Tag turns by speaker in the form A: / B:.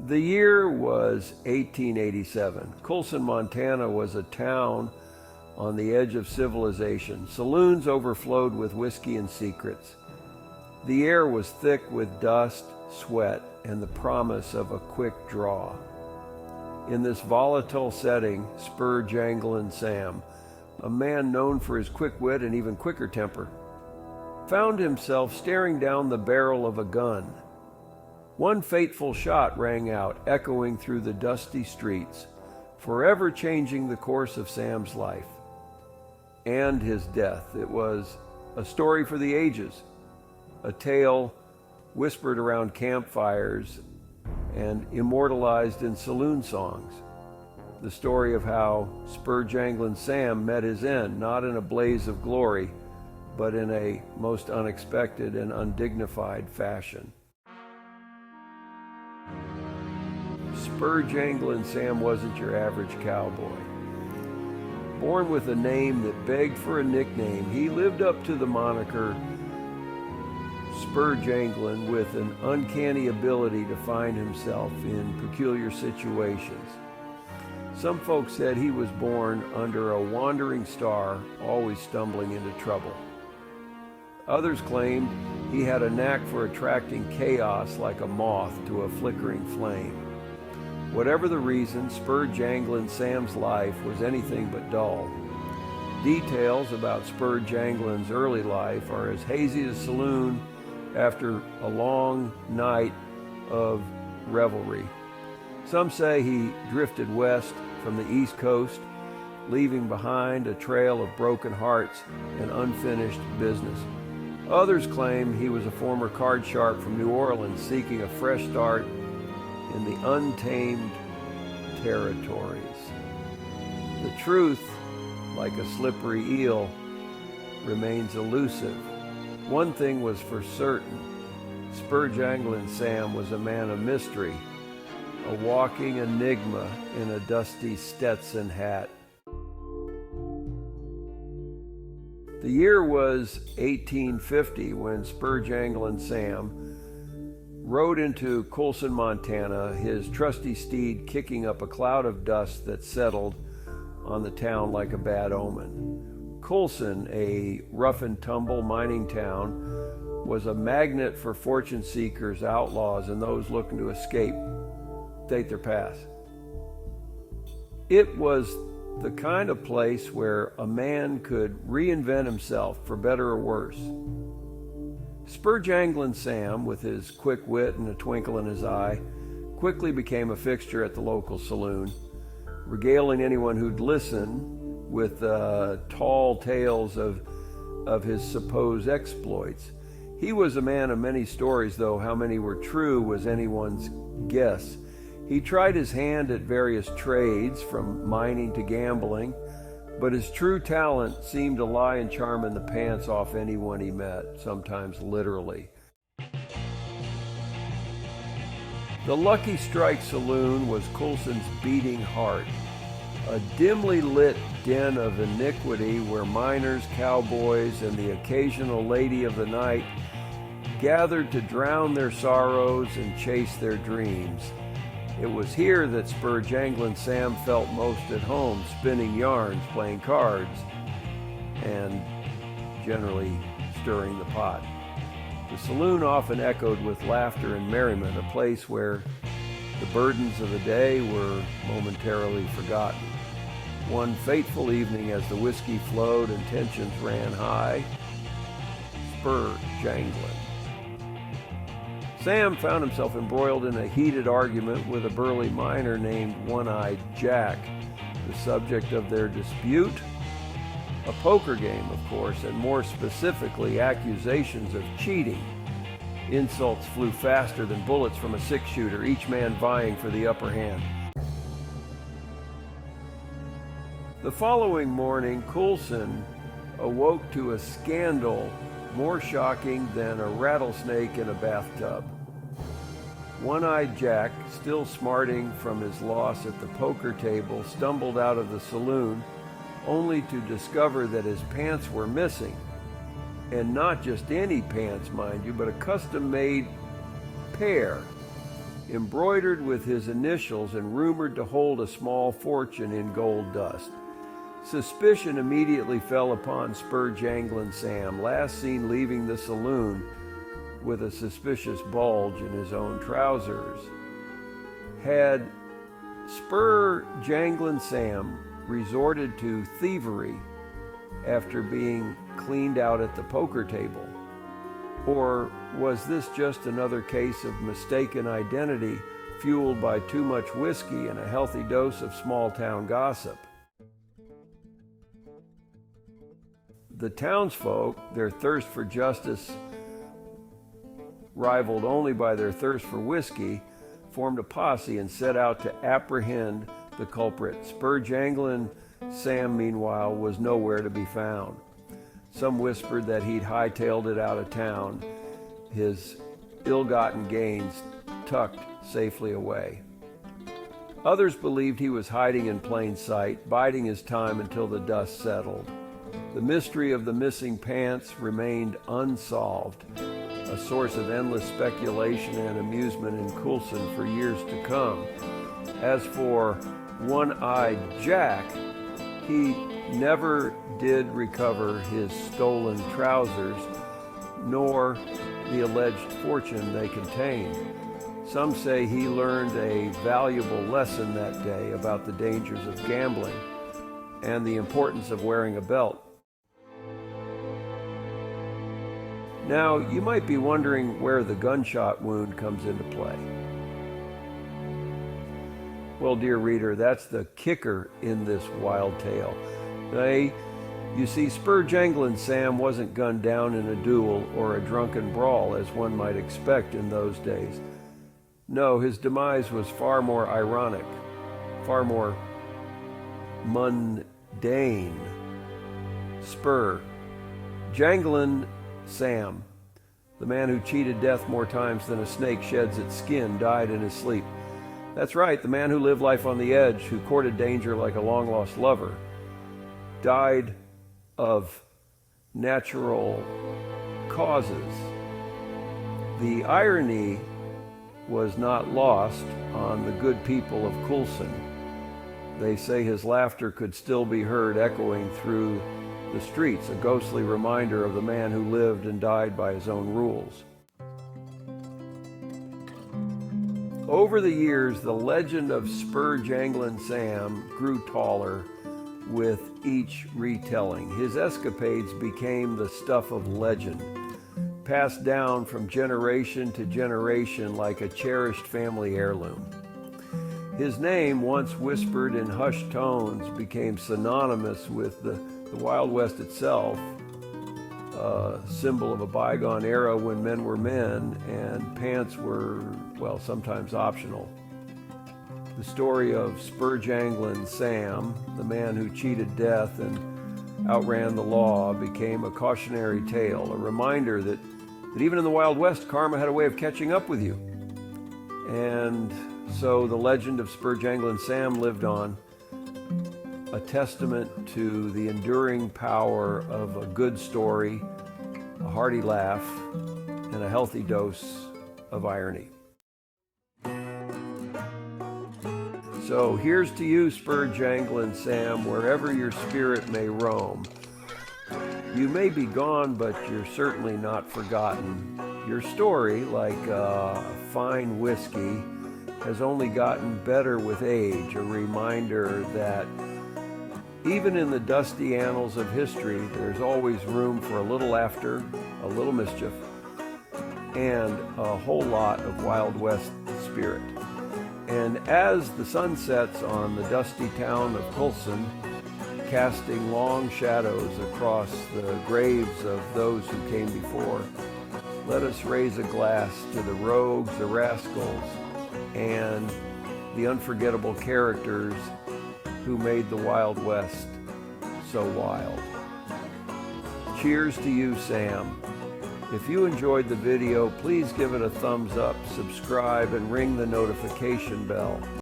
A: The year was 1887. Coulson, Montana was a town on the edge of civilization. Saloons overflowed with whiskey and secrets. The air was thick with dust, sweat, and the promise of a quick draw. In this volatile setting, Spur Janglin Sam, a man known for his quick wit and even quicker temper, found himself staring down the barrel of a gun. One fateful shot rang out, echoing through the dusty streets, forever changing the course of Sam's life and his death. It was a story for the ages, a tale whispered around campfires and immortalized in saloon songs. The story of how Spur Janglin Sam met his end, not in a blaze of glory, but in a most unexpected and undignified fashion. Spur Janglin Sam wasn't your average cowboy. Born with a name that begged for a nickname, he lived up to the moniker Spur Janglin with an uncanny ability to find himself in peculiar situations. Some folks said he was born under a wandering star, always stumbling into trouble. Others claimed he had a knack for attracting chaos like a moth to a flickering flame. Whatever the reason, Spur Janglin Sam's life was anything but dull. Details about Spur Janglin's early life are as hazy as a saloon after a long night of revelry. Some say he drifted west from the East Coast, leaving behind a trail of broken hearts and unfinished business. Others claim he was a former card sharp from New Orleans seeking a fresh start in the untamed territories. The truth, like a slippery eel, remains elusive. One thing was for certain: Spur Janglin Sam was a man of mystery, a walking enigma in a dusty Stetson hat. The year was 1850 when Spur Janglin Sam rode into Coulson, Montana, his trusty steed kicking up a cloud of dust that settled on the town like a bad omen. Coulson, a rough-and-tumble mining town, was a magnet for fortune seekers, outlaws, and those looking to escape, take their path. It was the kind of place where a man could reinvent himself for better or worse. Spur Janglin Sam, with his quick wit and a twinkle in his eye, quickly became a fixture at the local saloon, regaling anyone who'd listen with tall tales of his supposed exploits. He was a man of many stories, though how many were true was anyone's guess. He tried his hand at various trades, from mining to gambling, but his true talent seemed to lie in charming the pants off anyone he met, sometimes literally. The Lucky Strike Saloon was Coulson's beating heart, a dimly lit den of iniquity where miners, cowboys, and the occasional lady of the night gathered to drown their sorrows and chase their dreams. It was here that Spur Janglin Sam felt most at home, spinning yarns, playing cards, and generally stirring the pot. The saloon often echoed with laughter and merriment, a place where the burdens of the day were momentarily forgotten. One fateful evening, as the whiskey flowed and tensions ran high, Spur Janglin Sam found himself embroiled in a heated argument with a burly miner named One-Eyed Jack. The subject of their dispute? A poker game, of course, and more specifically, accusations of cheating. Insults flew faster than bullets from a six-shooter, each man vying for the upper hand. The following morning, Coulson awoke to a scandal more shocking than a rattlesnake in a bathtub. One-Eyed Jack, still smarting from his loss at the poker table, stumbled out of the saloon, only to discover that his pants were missing. And not just any pants, mind you, but a custom-made pair. embroidered with his initials and rumored to hold a small fortune in gold dust. Suspicion immediately fell upon Spur Janglin Sam, last seen leaving the saloon with a suspicious bulge in his own trousers. Had Spur Janglin Sam resorted to thievery after being cleaned out at the poker table? Or was this just another case of mistaken identity fueled by too much whiskey and a healthy dose of small-town gossip? The townsfolk, their thirst for justice rivaled only by their thirst for whiskey, formed a posse and set out to apprehend the culprit. Spur Janglin Sam, meanwhile, was nowhere to be found. Some whispered that he'd hightailed it out of town, his ill-gotten gains tucked safely away. Others believed he was hiding in plain sight, biding his time until the dust settled. The mystery of the missing pants remained unsolved, a source of endless speculation and amusement in Coulson for years to come. As for One-Eyed Jack, he never did recover his stolen trousers, nor the alleged fortune they contained. Some say he learned a valuable lesson that day about the dangers of gambling and the importance of wearing a belt. Now, you might be wondering where the gunshot wound comes into play. Well, dear reader, that's the kicker in this wild tale. You see, Spur Janglin Sam wasn't gunned down in a duel or a drunken brawl, as one might expect in those days. No, his demise was far more ironic, far more mundane. Spur Janglin Sam, the man who cheated death more times than a snake sheds its skin, died in his sleep. That's right, the man who lived life on the edge, who courted danger like a long-lost lover, died of natural causes. The irony was not lost on the good people of Coulson. They say his laughter could still be heard echoing through the streets, a ghostly reminder of the man who lived and died by his own rules. Over the years, the legend of Spur Janglin Sam grew taller with each retelling. His escapades became the stuff of legend, passed down from generation to generation like a cherished family heirloom. His name, once whispered in hushed tones, became synonymous with the Wild West itself, a symbol of a bygone era when men were men and pants were, well, sometimes optional. The story of Spur Janglin Sam, the man who cheated death and outran the law, became a cautionary tale, a reminder that even in the Wild West, karma had a way of catching up with you. And so the legend of Spur Janglin Sam lived on, a testament to the enduring power of a good story, a hearty laugh, and a healthy dose of irony. So here's to you, Spur Janglin Sam, wherever your spirit may roam. You may be gone, but you're certainly not forgotten. Your story, like fine whiskey, has only gotten better with age, a reminder that even in the dusty annals of history, there's always room for a little laughter, a little mischief, and a whole lot of Wild West spirit. And as the sun sets on the dusty town of Coulson, casting long shadows across the graves of those who came before, let us raise a glass to the rogues, the rascals, and the unforgettable characters who made the Wild West so wild. Cheers to you, Sam. If you enjoyed the video, please give it a thumbs up, subscribe, and ring the notification bell.